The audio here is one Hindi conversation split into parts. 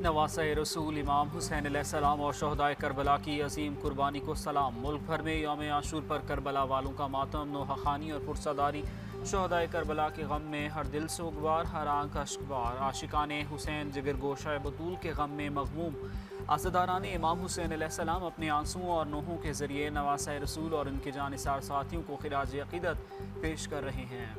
नवासा रसूल इमाम हुसैन अलैहिस्सलाम और शहदाए करबला की अजीम कुर्बानी को सलाम। मुल्क भर में यौम आशूर पर करबला वालों का मातम, नोहखानी और पुरसादारी। शहदाए करबला के गम में हर दिल सोगवार, हर आंख अश्कबार। आशिकाने हुसैन जिगर गोशा बतूल के गम में मगमूम। आज़ादारान इमाम हुसैन अलैहिस्सलाम अपने आंसुओं और नोहों के ज़रिए नवासा रसूल और इनके जानिसार साथियों को खिराज अक़ीदत पेश कर रहे हैं।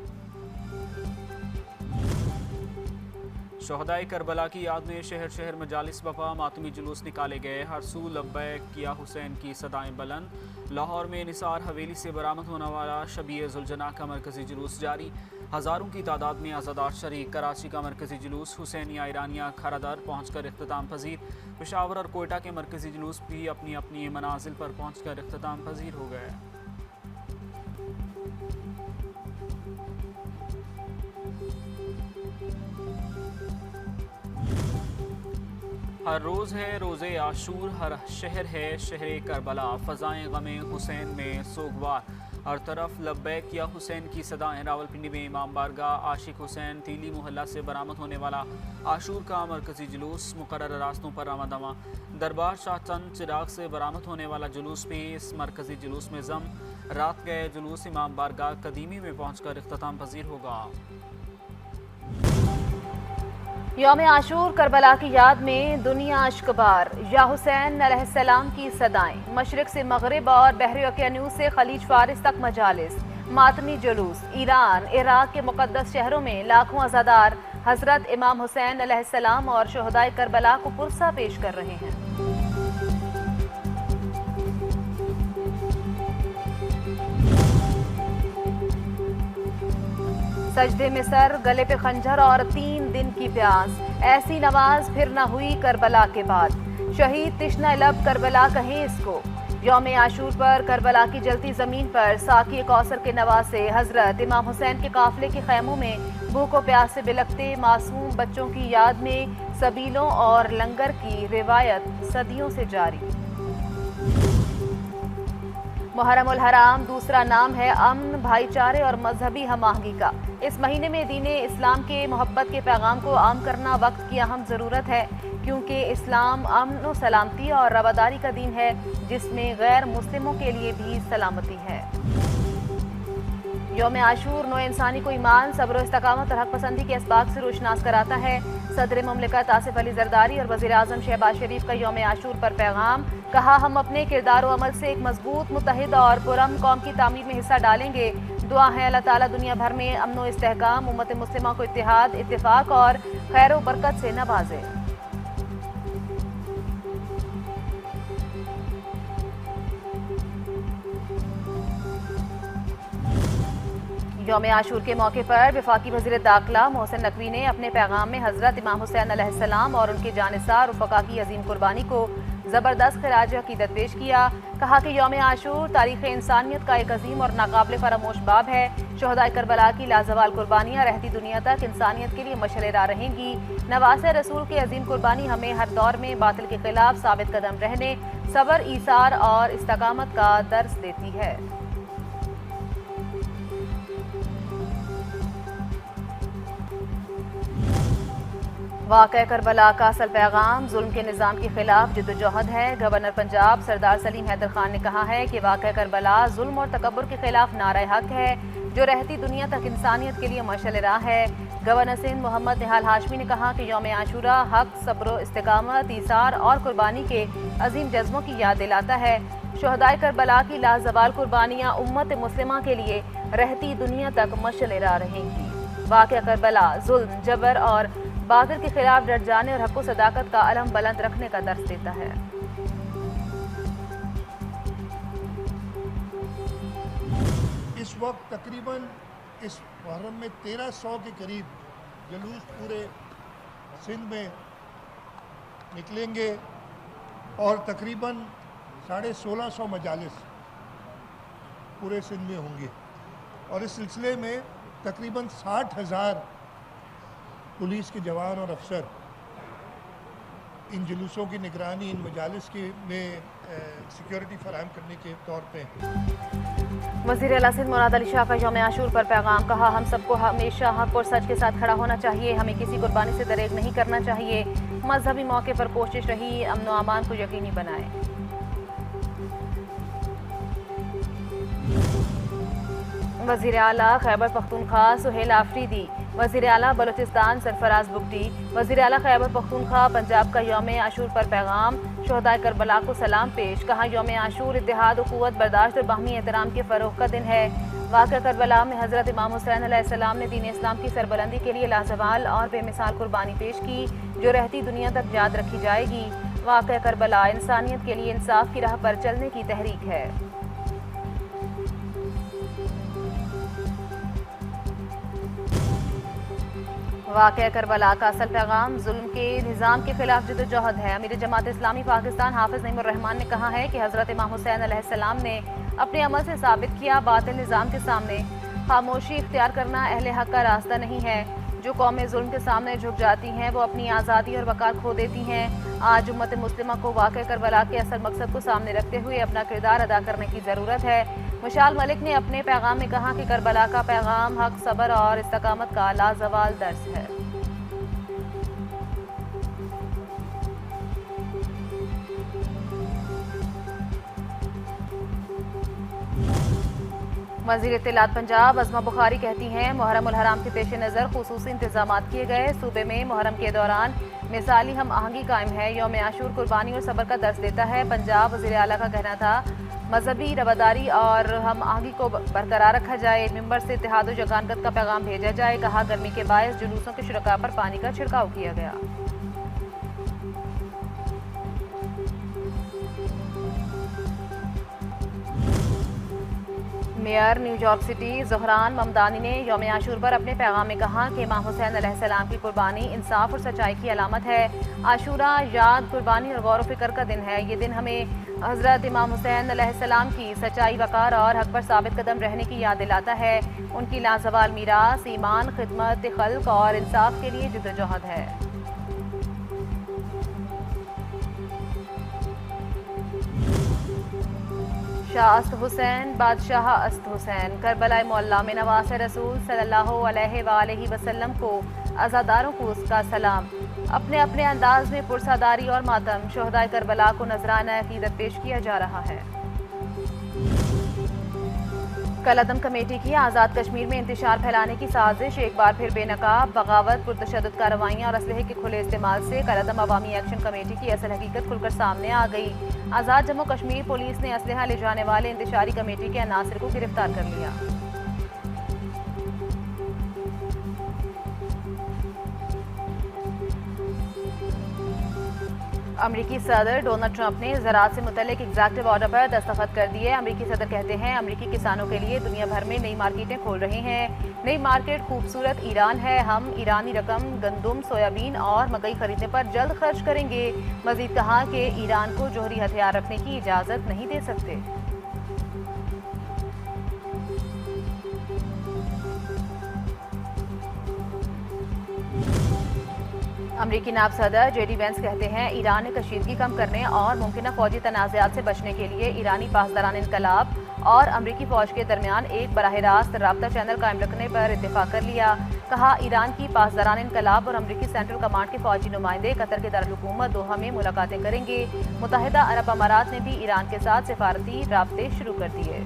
शहदाए करबला की याद में शहर शहर मजालिस बपा, मातमी जुलूस निकाले गए। हर सू लब्बैक किया हुसैन की सदाएं बुलंद। लाहौर में निसार हवेली से बरामद होने वाला शबीए जुलजना का मरकजी जुलूस जारी। हज़ारों की तादाद में आज़ादार शरीक। कराची का मरकजी जुलूस हुसैनिया ईरानिया खरादर पहुँच कर इख्तिताम पजीर। पेशावर और कोयटा के मरकजी जुलूस भी अपनी अपनी मनाजिल पर पहुँच कर इख्तिताम पजीर हो गए। हर रोज़ है रोज़े आशूर, हर शहर है शहर करबला। फ़ज़ाएँ गमे हुसैन में सोगवार, हर तरफ लब्बैक या हुसैन की सदाएँ। रावलपिंडी में इमाम बारगाह आशिक हुसैन तीली मोहल्ला से बरामद होने वाला आशूर का मरकजी जुलूस मुकर्रर रास्तों पर रवादवा। दरबार शाह चंद चिराग से बरामद होने वाला जुलूस भी इस मरकजी जुलूस में ज़म। रात गए जुलूस इमाम बारगाह कदीमी में पहुँच कर इख्तिताम पजीर होगा। यौम आशूर करबला की याद में दुनिया अश्कबार, या हुसैन अलैहिस्सलाम की सदाएं। मशरिक से मगरिब और बहर यकनूस से खलीज फारिस तक मजालिस, मातमी जुलूस। ईरान इराक के मुकद्दस शहरों में लाखों अज़ादार हजरत इमाम हुसैन अलैहिस्सलाम और शहदाए करबला को पुरसा पेश कर रहे हैं। सजदे में सर, गले पे खंजर और 3 दिन की प्यास। ऐसी नमाज फिर न हुई करबला के बाद। शहीद तिश्ना लब करबला कहें इसको। यौम आशूर पर करबला की जलती ज़मीन पर साकी कौसर के नवासे हजरत इमाम हुसैन के काफिले के खैमों में भूख और प्यास से बिलखते मासूम बच्चों की याद में सबीलों और लंगर की रिवायत सदियों से जारी। मुहर्रम उल हराम दूसरा नाम है अमन, भाईचारे और मजहबी हम आहंगी का। इस महीने में दीने इस्लाम के मोहब्बत के पैगाम को आम करना वक्त की अहम ज़रूरत है, क्योंकि इस्लाम अमन और सलामती और रवादारी का दीन है, जिसमें गैर मुस्लिमों के लिए भी सलामती है। यौम आशूर नौ इंसानी को ईमान, सब्र, इस्तकामत और हक पसंदी के इसबाक से रोशनास कराता है। सदर मुमलिकत आसिफ अली जरदारी और वज़ीर आज़म शहबाज शरीफ का यौम आशूर पर पैगाम। कहा, हम अपने किरदार व अमल से एक मजबूत, मुत्तहिद और पुरअमन कौम की तामीर में हिस्सा डालेंगे। दुआ है अल्लाह ताला दुनिया भर में अमन व इस्तेहकाम, उम्मत मुस्लिमा को इत्तेहाद, इत्तेफाक और खैर व बरकत से नवाजे। यौम आशूर के मौके पर वफाकी वज़ीर दाखिला मोहसिन नकवी ने अपने पैगाम में हजरत इमाम हुसैन अलैहिस्सलाम और उनके जानिसार रफ़का की अजीम कुर्बानी को ज़बरदस्त खिराज अक़ीदत पेश किया। कहा कि यौम आशूर तारीख़ इंसानियत का एक अजीम और नाकाबिल फरामोश बाब है। शहदाए करबला की लाजवाल कुर्बानियाँ रहती दुनिया तक इंसानियत के लिए मशअल-ए-राह रहेंगी। नवासे रसूल की अजीम कुर्बानी हमें हर दौर में बातिल के खिलाफ साबित कदम रहने, सब्र, ईसार और इस्तकामत का दर्स देती है। वाक़या करबला का असल पैगाम जुल्म के निज़ाम के खिलाफ जिद्दोजहद है। गवर्नर पंजाब सरदार सलीम हैदर खान ने कहा है कि वाक़या करबला जुल्म और तकब्बुर के खिलाफ नारा हक है, जो रहती दुनिया तक इंसानियत के लिए मशअल-ए-राह है। गवर्नर सिंध मोहम्मद निहाल हाशमी ने कहा कि यौम आशूरा हक, सब्र, इस्तिकामत, ईसार और कुर्बानी के अजीम जज्बों की याद दिलाता है। शहदाए करबला की लाजवाल कुर्बानियाँ उम्मत मुस्लिमा के लिए रहती दुनिया तक मशअल-ए-राह रहेंगी। वाक़या करबला जुल्म, जबर और बातिल के खिलाफ डट जाने और हक़ व सदाकत का अलम बुलंद रखने का दर्स देता है। इस वक्त तकरीबन इस मुहर्रम में 1300 के करीब जुलूस पूरे सिंध में निकलेंगे और तकरीबन 1650 मजालिस पूरे सिंध में होंगे। और इस सिलसिले में तकरीबन 60,000 पुलिस के जवान और अफसर इन जुलूसों की निगरानी इन मजालिस के में सिक्योरिटी फराहम करने के तौर पे। वज़ीर आला सिंध मुराद अली शाह का यौम आशूर पर पैगाम। कहा, हम सबको हमेशा हक और सच के साथ खड़ा होना चाहिए, हमें किसी कुर्बानी से दरेग नहीं करना चाहिए। मजहबी मौके पर कोशिश रही अमन व अमान को यकीनी बनाए। वज़ीर आला खैबर पख्तूनख्वा सुहेल आफरीदी, वज़ीर आला बलूचिस्तान सरफराज बुगटी, वज़ीर आला खैबर पख्तूनख्वा पंजाब का यौम आशूर पर पैगाम। शहदाए करबला को सलाम पेश। कहा, यौम आशूर इत्तेहाद, उख़ुव्वत, बर्दाश्त और बाहमी एहतराम के फ़रोग़ का दिन है। वाक़या करबला में हज़रत इमाम हुसैन अलैहिस्सलाम ने दीन इस्लाम की सरबलंदी के लिए लाज़वाल और बेमिसाल कुर्बानी पेश की, जो रहती दुनिया तक याद रखी जाएगी। वाक़या करबला इंसानियत के लिए इंसाफ की राह पर चलने की तहरीक है। वाक़या करबला का असल पैगाम जुल्म के निज़ाम के खिलाफ जद्दोजहद है। अमीर जमात इस्लामी पाकिस्तान हाफिज़ नईमुर रहमान ने कहा है कि हज़रत इमाम हुसैन अलैहिस्सलाम ने अपने अमल से साबित किया, बातिल निज़ाम के सामने खामोशी इख्तियार करना अहले हक का रास्ता नहीं है। जो कौमें जुल्म के सामने झुक जाती हैं वो अपनी आज़ादी और वक़ार खो देती हैं। आज उम्मत मुस्लिमा को वाक़या करबला के असल मकसद को सामने रखते हुए अपना किरदार अदा करने की ज़रूरत है। मुशाल मलिक ने अपने पैगाम में कहा कि करबला का पैगाम हक, सब्र और इस्तकामत का लाजवाल दर्स है। वज़ीर इत्तलात पंजाब अज़मा बुखारी कहती हैं, मुहर्रम उल हराम के पेश नज़र खुसूसी इंतजामात किए गए। सूबे में मुहर्रम के दौरान मिसाली हम आहंगी कायम है। यौम आशूर कुर्बानी और सब्र का दर्स देता है। पंजाब वज़ीर आला का कहना था, मजहबी रवादारी और हम आहंगी को बरकरार रखा जाए। मिंबर से इत्तेहाद और यगानगत का पैगाम भेजा जाए। कहा, गर्मी के बायस जुलूसों के शुरका पर पानी का छिड़काव किया गया। मेयर न्यूयॉर्क सिटी ज़हरान ममदानी ने यौम आशूर पर अपने पैगाम में कहा कि इमाम हुसैन अलैहिस्सलाम की कुर्बानी इंसाफ और सच्चाई की अलामत है। आशूरा याद, कुर्बानी और गौर व फिक्र का दिन है। ये दिन हमें हज़रत इमाम हुसैन अलैहिस्सलाम की सच्चाई, वक़ार और हक पर साबित कदम रहने की याद दिलाता है। उनकी लाजवाल मीरास ईमान, खिदमत खल्क़ और इंसाफ के लिए जद्दोजहद है। शाह अस्त हुसैन बादशाह अस्त हुसैन करबला मोहल्ला में नवासे रसूल सल्लल्लाहु अलैहि वसल्लम को आज़ादारों को उसका सलाम। अपने अपने अंदाज में पुरसादारी और मातम शहदाए करबला को नजराना अकीदत पेश किया जा रहा है। कलअदम कमेटी की आज़ाद कश्मीर में इंतशार फैलाने की साजिश। एक बार फिर बेनकाब बगावत, पुरतशद्दुद कार्रवाइयाँ और असलहे के खुले इस्तेमाल से कलअदम अवामी एक्शन कमेटी की असल हकीकत खुलकर सामने आ गई। आज़ाद जम्मू कश्मीर पुलिस ने असलहा ले जाने वाले इंतशारी कमेटी के अनासिर को गिरफ्तार कर लिया। अमरीकी सदर डोनाल्ड ट्रंप ने ज़राअत से मुतल्लिक एग्जेक्टिव ऑर्डर पर दस्तखत कर दिए। अमरीकी सदर कहते हैं, अमरीकी किसानों के लिए दुनिया भर में नई मार्केटें खोल रहे हैं। नई मार्केट खूबसूरत ईरान है। हम ईरानी रकम गंदुम, सोयाबीन और मकई खरीदने पर जल्द खर्च करेंगे। मजीद कहा कि ईरान को जोहरी हथियार रखने की इजाज़त नहीं दे सकते। अमरीकी नायब सदर जेडी वेंस कहते हैं, ईरान ने कशीदगी कम करने और मुमकिन फौजी तनाज़ात से बचने के लिए ईरानी पासदारान इनकलाब और अमरीकी फ़ौज के दरमियान एक बराह रास्त राब्ता चैनल कायम रखने पर इत्तेफाक कर लिया। कहा, ईरान की पासदारान इनकलाब और अमरीकी सेंट्रल कमांड के फ़ौजी नुमाइंदे कतर के दारुल-हुकूमत दोहा में मुलाकातें करेंगे। मुत्तहिदा अरब अमारात ने भी ईरान के साथ सिफारती राब्ते शुरू कर दिए।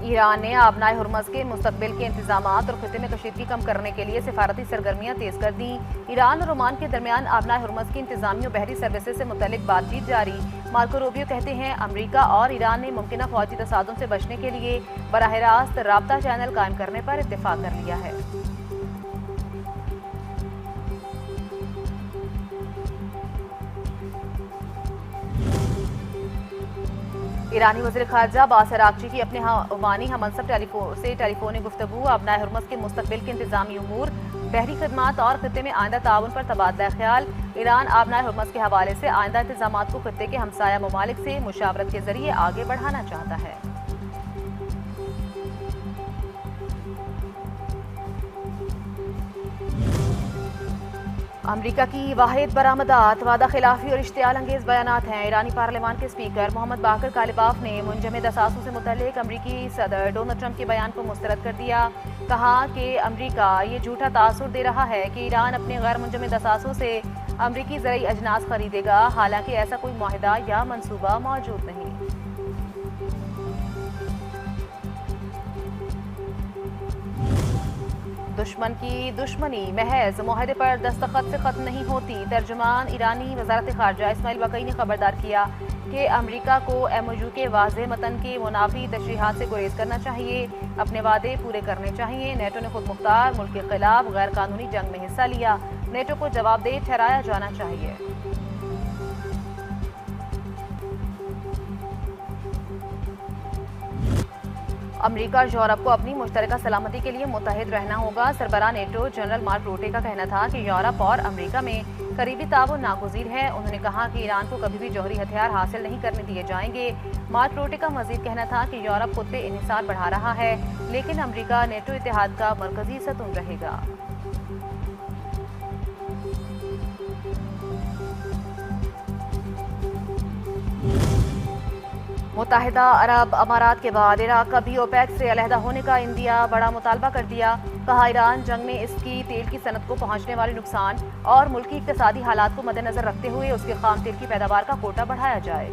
ईरान ने आबनाए हुर्मज़ के मुस्तकबिल के इंतजामात और खिते में कशीदगी कम करने के लिए सिफारती सरगर्मियाँ तेज़ कर दी। ईरान और ओमान के दरमियान आबनाए हुर्मज़ की इंतजामी और बहरी सर्विसेज से मुतल्लिक बातचीत जारी। मार्को रूबियो कहते हैं, अमरीका और ईरान ने मुमकिन फौजी तसादुम से बचने के लिए बराह रास्त राब्ता चैनल कायम करने पर इत्तेफाक कर लिया है। ईरानी वज़ीर ख़ारजा अब्बास अराग़ची की अपने ओमानी हमनसब से टेलीफोनी गुफ्तगू आबनाए हुर्मज़ के मुस्तकबिल के इंतजामी उमूर, बहरी खदमात और खिते में आइंदा ताउन पर तबादला ख्याल। ईरान आबनाए हुर्मज़ के हवाले से आइंदा इंतजामात को खिते के हमसाया ममालिक से मुशावरत के जरिए आगे बढ़ाना चाहता है। अमरीका की वाहिद बरामदात वादा खिलाफी और इश्तियाल अंगेज बयानात हैं। ईरानी पार्लियामान के स्पीकर मोहम्मद बाकर कालिबाफ ने मुंजमद असासों से मुतल्लिक अमरीकी सदर डोनाल्ड ट्रंप के बयान को मुस्तरद कर दिया। कहा कि अमरीका ये झूठा तासुर दे रहा है कि ईरान अपने गैर मुंजमद असासों से अमरीकी ज़रई अजनास खरीदेगा, हालांकि ऐसा कोई मुआहिदा या मनसूबा मौजूद नहीं। दुश्मन की दुश्मनी महज मुआहदे पर दस्तखत से ख़त्म नहीं होती। तर्जुमान ईरानी वज़ारत ख़ारजा इस्माइल बकई ने खबरदार किया कि अमरीका को MOU के वाज़ेह मतन के मुनाफी तशरीहात से गुरेज करना चाहिए, अपने वादे पूरे करने चाहिए। नेटो ने खुद मुख्तार मुल्क के खिलाफ गैर कानूनी जंग में हिस्सा लिया, नेटो को जवाबदेह ठहराया जाना चाहिए। अमरीका और यूरोप को अपनी मुश्तरका सलामती के लिए मुत्तहिद रहना होगा। सरबराह नेटो जनरल मार्क रूटे का कहना था कि यूरोप और अमरीका में करीबी ताउन नागुज़ीर है। उन्होंने कहा कि ईरान को कभी भी जौहरी हथियार हासिल नहीं करने दिए जाएंगे। मार्क रूटे का मजीद कहना था कि यूरोप खुद पे इन्हिसार बढ़ा रहा है, लेकिन अमरीका नेटो इत्तेहाद का मरकजी सतून रहेगा। मुत्तहिदा अरब अमारात के बाद इराक का भी ओपेक से अलहदा होने का इंडिया बड़ा मुतालबा कर दिया। कहा ईरान जंग में इसकी तेल की सनत को पहुंचने वाले नुकसान और मुल्की इक्तिसादी हालात को मद्देनजर रखते हुए उसके खाम तेल की पैदावार का कोटा बढ़ाया जाए।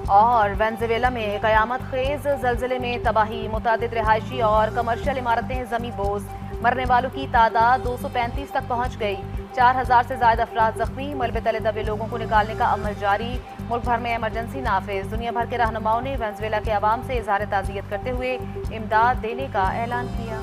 और वेनेजुएला में कयामत खेज जलजिले में तबाही, मुतादिद रिहायशी और कमर्शियल इमारतें जमी बोझ। मरने वालों की तादाद 235 तक पहुंच गई। 4000 से ज्यादा अफराद जख्मी। मलबे तले दबे लोगों को निकालने का अमल जारी। मुल्क भर में इमरजेंसी नाफिज। दुनिया भर के रहनुमाओं ने वेनेजुएला के अवाम से इजहार ताज़ियत करते हुए इमदाद देने का ऐलान किया।